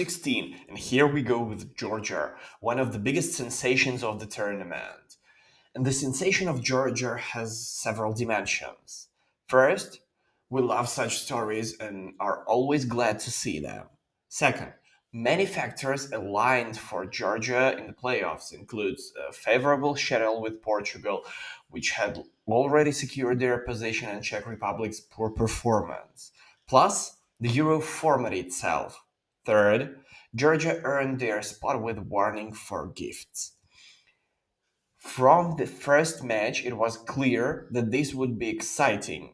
16, and here we go with Georgia, one of the biggest sensations of the tournament. And the sensation of Georgia has several dimensions. First, we love such stories and are always glad to see them. Second, many factors aligned for Georgia in the playoffs includes a favorable schedule with Portugal, which had already secured their position, and Czech Republic's poor performance. Plus, the Euro format itself. Third, Georgia earned their spot with warning for gifts. From the first match, it was clear that this would be exciting.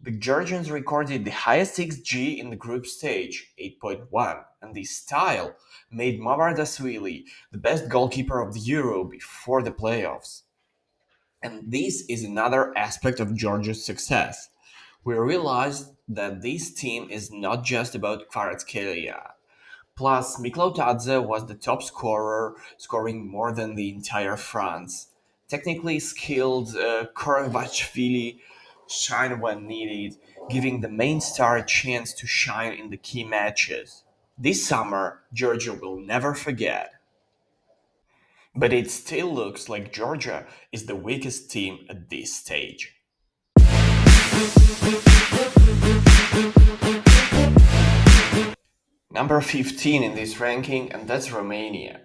The Georgians recorded the highest XG in the group stage, 8.1, and this style made Mamardashvili the best goalkeeper of the Euro before the playoffs. And this is another aspect of Georgia's success. We realized that this team is not just about Kvaratskhelia. Plus, Miklo was the top scorer, scoring more than the entire France. Technically skilled Korovachvili shine when needed, giving the main star a chance to shine in the key matches. This summer, Georgia will never forget. But it still looks like Georgia is the weakest team at this stage. Number 15 in this ranking, and that's Romania.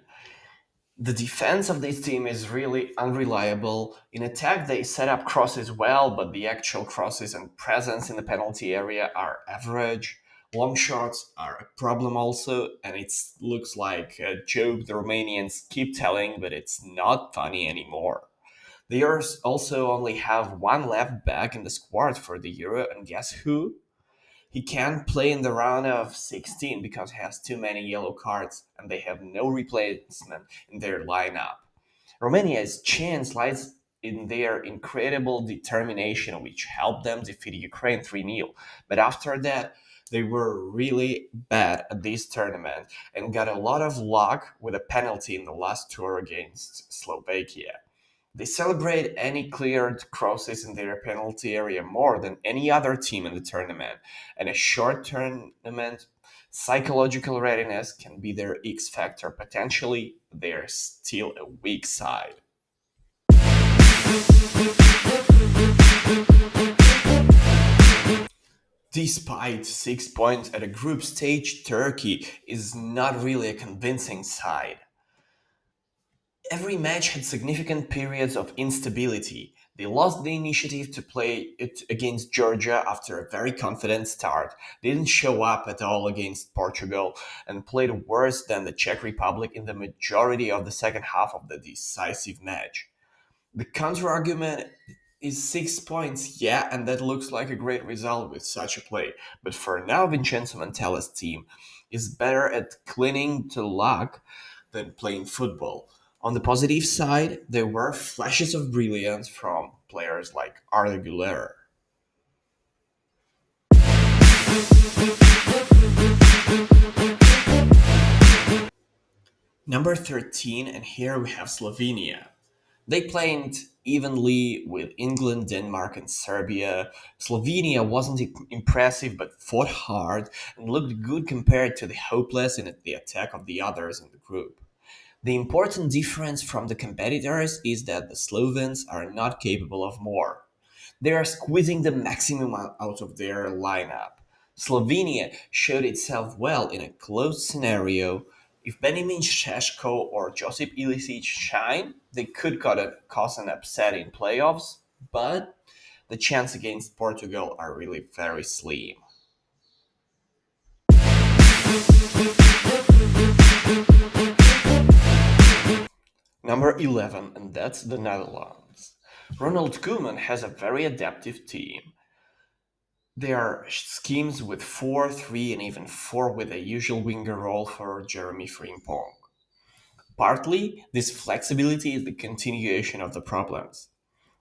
The defense of this team is really unreliable. In attack, they set up crosses well, but the actual crosses and presence in the penalty area are average. Long shots are a problem also, and it looks like a joke the Romanians keep telling, but it's not funny anymore. They also only have one left back in the squad for the Euro, and guess who? He can't play in the round of 16 because he has too many yellow cards and they have no replacement in their lineup. Romania's chance lies in their incredible determination, which helped them defeat Ukraine 3-0. But after that, they were really bad at this tournament and got a lot of luck with a penalty in the last tour against Slovakia. They celebrate any cleared crosses in their penalty area more than any other team in the tournament, and a short tournament psychological readiness can be their X factor. Potentially, they're still a weak side. Despite 6 points at a group stage, Turkey is not really a convincing side. Every match had significant periods of instability. They lost the initiative to play it against Georgia after a very confident start. They didn't show up at all against Portugal and played worse than the Czech Republic in the majority of the second half of the decisive match. The counter argument is 6 points, yeah, and that looks like a great result with such a play. But for now, Vincenzo Mantella's team is better at clinging to luck than playing football. On the positive side, there were flashes of brilliance from players like Arda Güler. Number 13, and here we have Slovenia. They played evenly with England, Denmark, and Serbia. Slovenia wasn't impressive but fought hard and looked good compared to the hopeless in the attack of the others in the group. The important difference from the competitors is that the Slovens are not capable of more. They are squeezing the maximum out of their lineup. Slovenia showed itself well in a close scenario. If Benjamin Šeško or Josip Ilicic shine, they could cause an upset in playoffs, but the chance against Portugal are really very slim. Number 11, and that's the Netherlands. Ronald Koeman has a very adaptive team. There are schemes with 4-3 and even 4 with a usual winger role for Jeremy Frimpong. Partly, this flexibility is the continuation of the problems.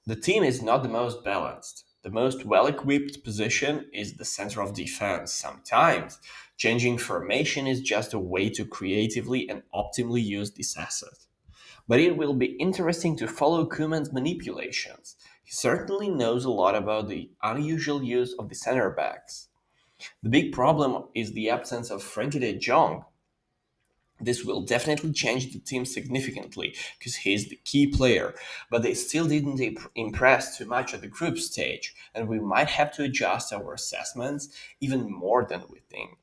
The team is not the most balanced. The most well equipped position is the center of defense. Sometimes, changing formation is just a way to creatively and optimally use this asset. But it will be interesting to follow Koeman's manipulations. He certainly knows a lot about the unusual use of the center backs. The big problem is the absence of Frankie de Jong. This will definitely change the team significantly because he's the key player, but they still didn't impress too much at the group stage, and we might have to adjust our assessments even more than we think.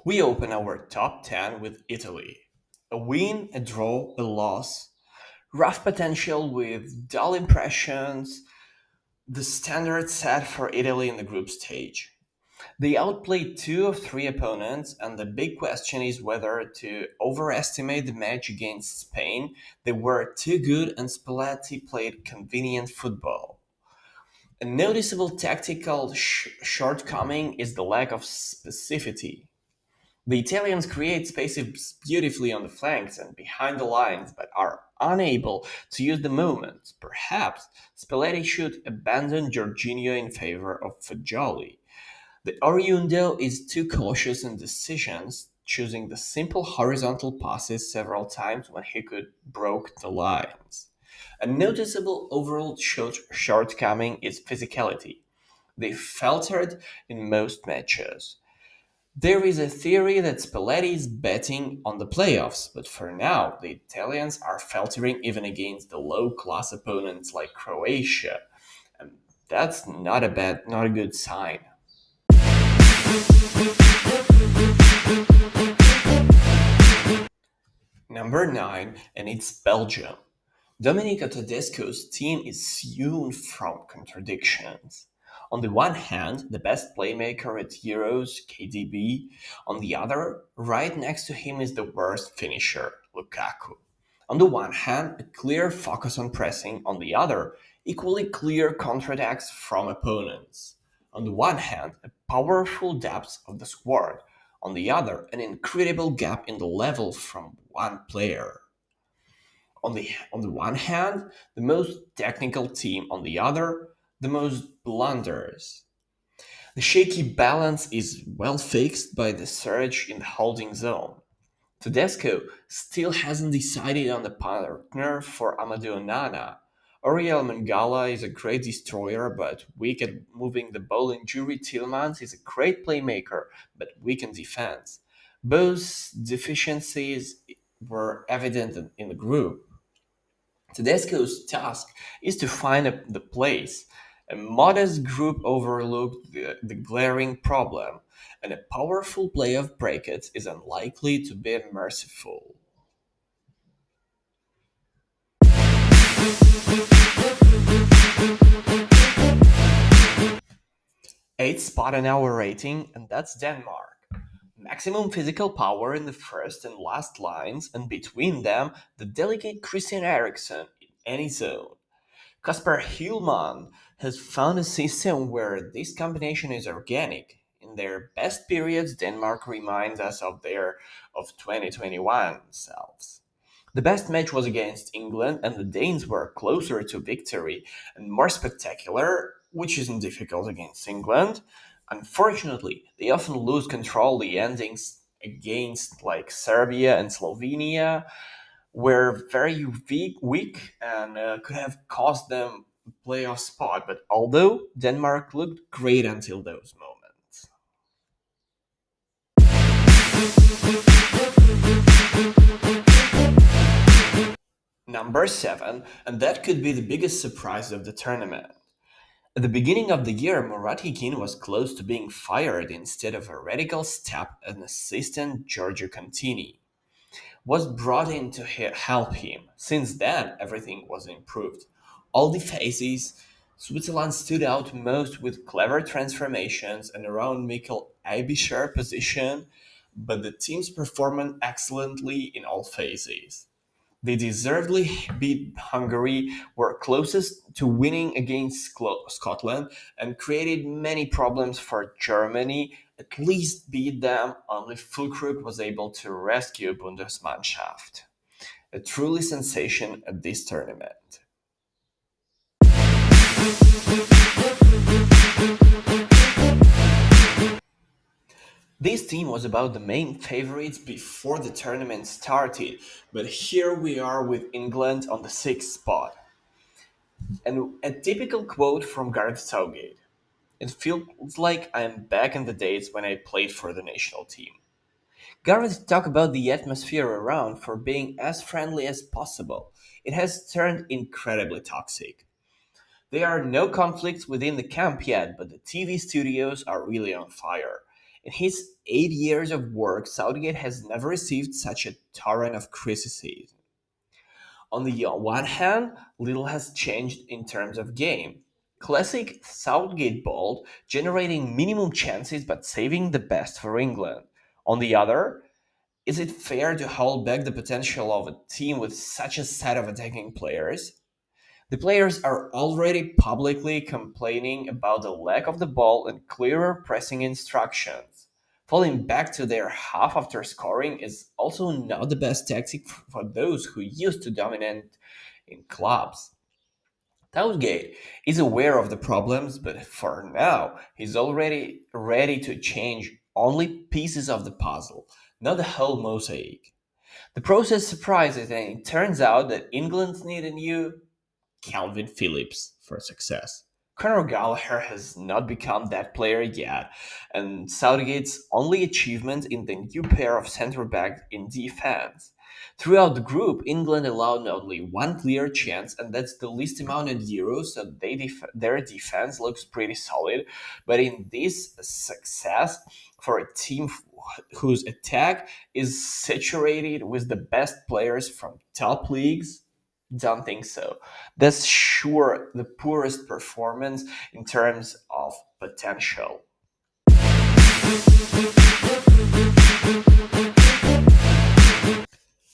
We open our top 10 with Italy. A win, a draw, a loss, rough potential with dull impressions, the standard set for Italy in the group stage. They outplayed two of three opponents, and the big question is whether to overestimate the match against Spain. They were too good, and Spalletti played convenient football. A noticeable tactical shortcoming is the lack of specificity. The Italians create spaces beautifully on the flanks and behind the lines, but are unable to use the movement. Perhaps Spalletti should abandon Jorginho in favor of Fagioli. The Oriundo is too cautious in decisions, choosing the simple horizontal passes several times when he could broke the lines. A noticeable overall shortcoming is physicality. They faltered in most matches. There is a theory that Spalletti is betting on the playoffs, but for now, the Italians are faltering even against the low-class opponents like Croatia, and that's not a good sign. Number 9, and it's Belgium. Domenico Tedesco's team is hewn from contradictions. On the one hand, the best playmaker at Euros, KDB. On the other, right next to him is the worst finisher, Lukaku. On the one hand, a clear focus on pressing. On the other, equally clear counterattacks from opponents. On the one hand, a powerful depth of the squad. On the other, an incredible gap in the level from one player. On the one hand, the most technical team, on the other, the most blunders. The shaky balance is well fixed by the surge in the holding zone. Tedesco still hasn't decided on the partner for Amadou Onana. Oriel Mangala is a great destroyer but weak at moving the ball, and Juri Tillmans is a great playmaker but weak in defense. Both deficiencies were evident in the group. Tedesco's task is to find the place. A modest group overlooked the glaring problem, and a powerful play of brackets is unlikely to be merciful. Eighth spot in our rating, and that's Denmark. Maximum physical power in the first and last lines, and between them, the delicate Christian Eriksen in any zone. Kasper Hillman has found a system where this combination is organic. In their best periods, Denmark reminds us of 2021 selves. The best match was against England, and the Danes were closer to victory and more spectacular, which isn't difficult against England. Unfortunately, they often lose control the endings against like Serbia and Slovenia were very weak and could have cost them a playoff spot. But although Denmark looked great until those moments. Number 7, and that could be the biggest surprise of the tournament. At the beginning of the year, Murat Yakin was close to being fired instead of a radical step an assistant Giorgio Contini was brought in to help him. Since then, everything was improved. All the phases, Switzerland stood out most with clever transformations and around Mikkel Eibischer position, but the teams performed excellently in all phases. They deservedly beat Hungary, were closest to winning against Scotland, and created many problems for Germany, at least beat them. Only Füllkrug was able to rescue Bundesmannschaft. A truly sensation at this tournament. This team was about the main favorites before the tournament started, but here we are with England on the 6th spot. And a typical quote from Gareth Southgate. It feels like I'm back in the days when I played for the national team. Gareth talked about the atmosphere around for being as friendly as possible. It has turned incredibly toxic. There are no conflicts within the camp yet, but the TV studios are really on fire. In his 8 years of work, Southgate has never received such a torrent of criticism. On the one hand, little has changed in terms of game. Classic Southgate ball, generating minimum chances but saving the best for England. On the other, is it fair to hold back the potential of a team with such a set of attacking players? The players are already publicly complaining about the lack of the ball and clearer pressing instructions. Falling back to their half after scoring is also not the best tactic for those who used to dominate in clubs. Southgate is aware of the problems, but for now, he's already ready to change only pieces of the puzzle, not the whole mosaic. The process surprises, and it turns out that England need a new Calvin Phillips for success. Conor Gallagher has not become that player yet, and Southgate's only achievement in the new pair of centre backs in defense. Throughout the group, England allowed only one clear chance, and that's the least amount at Euros, so their defense looks pretty solid. But in this success, for a team whose attack is saturated with the best players from top leagues, don't think so. That's sure the poorest performance in terms of potential.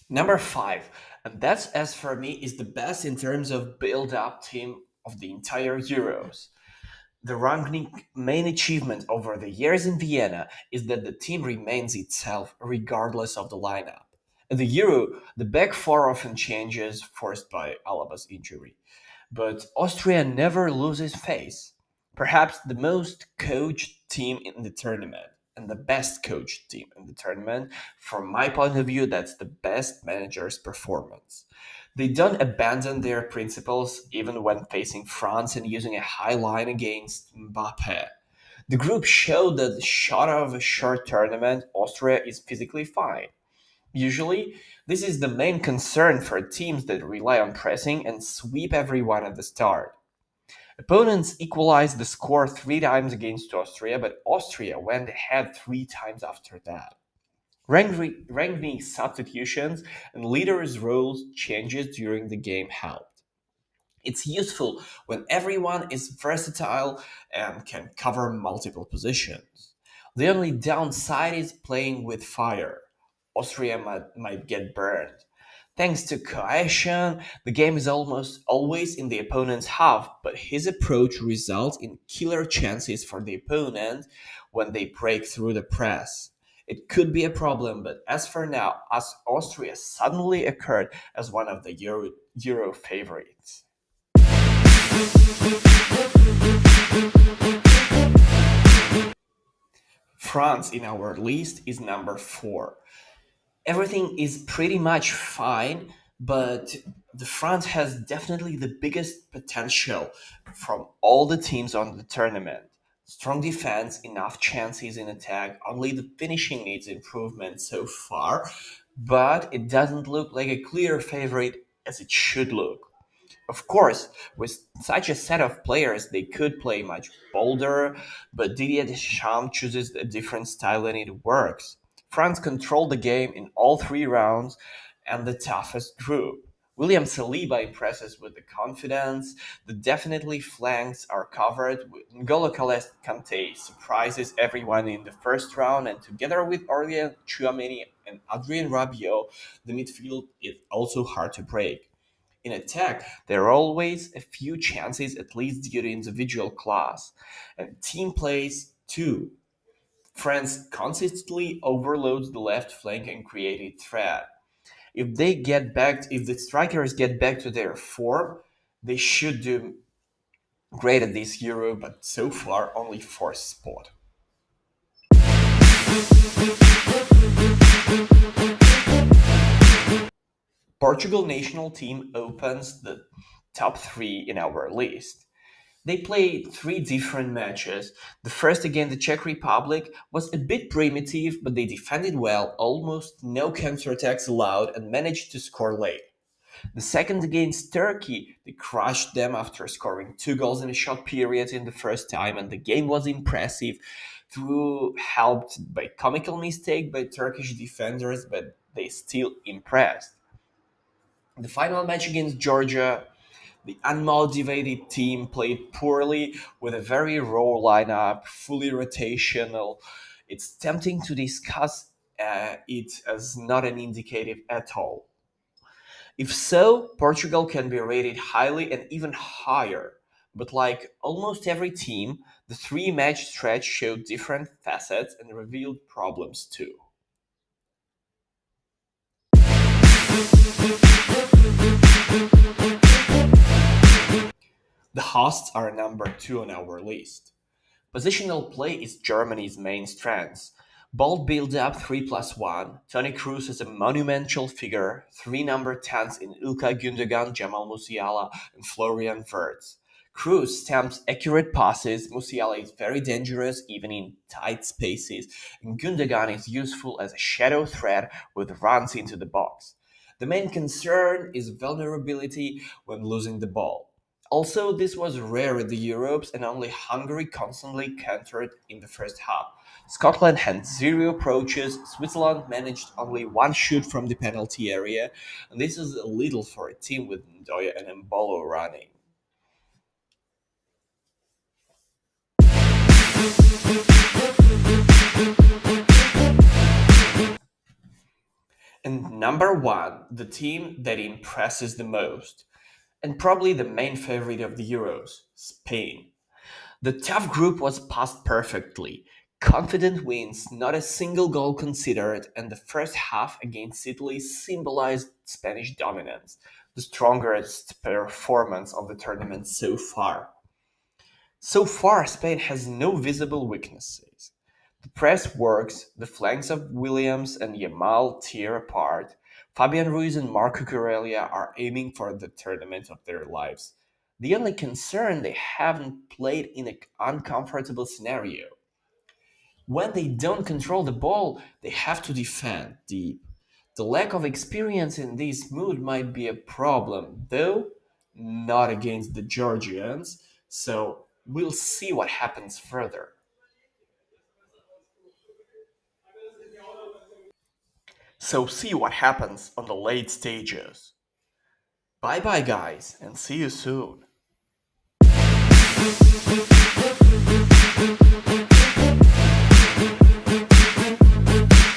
Number five, and that's as for me is the best in terms of build-up team of the entire Euros. The Rangnick main achievement over the years in Vienna is that the team remains itself regardless of the lineup. At the Euro, the back four often changes, forced by Alaba's injury. But Austria never loses face. Perhaps the most coached team in the tournament and the best coached team in the tournament. From my point of view, that's the best manager's performance. They don't abandon their principles even when facing France and using a high line against Mbappe. The group showed that short of a short tournament, Austria is physically fine. Usually, this is the main concern for teams that rely on pressing and sweep everyone at the start. Opponents equalized the score 3 times against Austria, but Austria went ahead 3 times after that. Rangnick's substitutions and leaders' roles changes during the game helped. It's useful when everyone is versatile and can cover multiple positions. The only downside is playing with fire. Austria might get burned. Thanks to cohesion, the game is almost always in the opponent's half, but his approach results in killer chances for the opponent when they break through the press. It could be a problem, but as for now, as Austria suddenly occurred as one of the Euro favorites. France in our list is number four. Everything is pretty much fine, but the France has definitely the biggest potential from all the teams on the tournament. Strong defense, enough chances in attack, only the finishing needs improvement so far, but it doesn't look like a clear favorite as it should look. Of course, with such a set of players, they could play much bolder, but Didier Deschamps chooses a different style and it works. France controlled the game in all 3 rounds and the toughest group. William Saliba impresses with the confidence. The definitely flanks are covered. N'Golo Kante surprises everyone in the first round, and together with Aurelien Chouameni and Adrien Rabiot, the midfield is also hard to break. In attack, there are always a few chances, at least due to individual class, and team plays too. France consistently overloads the left flank and created threat. If the strikers get back to their form, they should do great at this Euro, but so far only fourth spot. Portugal national team opens the top three in our list. They played three different matches. The first against the Czech Republic was a bit primitive, but they defended well, almost no counterattacks allowed, and managed to score late. The second against Turkey, they crushed them after scoring two goals in a short period in the first time, and the game was impressive, through helped by comical mistake by Turkish defenders, but they still impressed. The final match against Georgia, the unmotivated team played poorly with a very raw lineup, fully rotational. It's tempting to discuss it as not an indicative at all. If so, Portugal can be rated highly and even higher. But like almost every team, the three match stretch showed different facets and revealed problems too. The hosts are number two on our list. Positional play is Germany's main strength. Ball build up 3 plus 1. Tony Cruz is a monumental figure. Three number 10s in Ilkay Gundogan, Jamal Musiala, and Florian Wirtz. Cruz stamps accurate passes. Musiala is very dangerous even in tight spaces. And Gundogan is useful as a shadow threat with runs into the box. The main concern is vulnerability when losing the ball. Also, this was rare in the Europes, and only Hungary constantly countered in the first half. Scotland had zero approaches, Switzerland managed only one shoot from the penalty area, and this is a little for a team with Ndoye and Mbolo running. And number one, the team that impresses the most, and probably the main favorite of the Euros, Spain. The tough group was passed perfectly. Confident wins, not a single goal considered, and the first half against Italy symbolized Spanish dominance, the strongest performance of the tournament so far. So far, Spain has no visible weaknesses. The press works, the flanks of Williams and Yamal tear apart. Fabian Ruiz and Marco Corellia are aiming for the tournament of their lives. The only concern, they haven't played in an uncomfortable scenario. When they don't control the ball, they have to defend deep. The lack of experience in this mood might be a problem, though not against the Georgians, so we'll see what happens further. So, see what happens on the late stages. Bye bye, guys, and see you soon.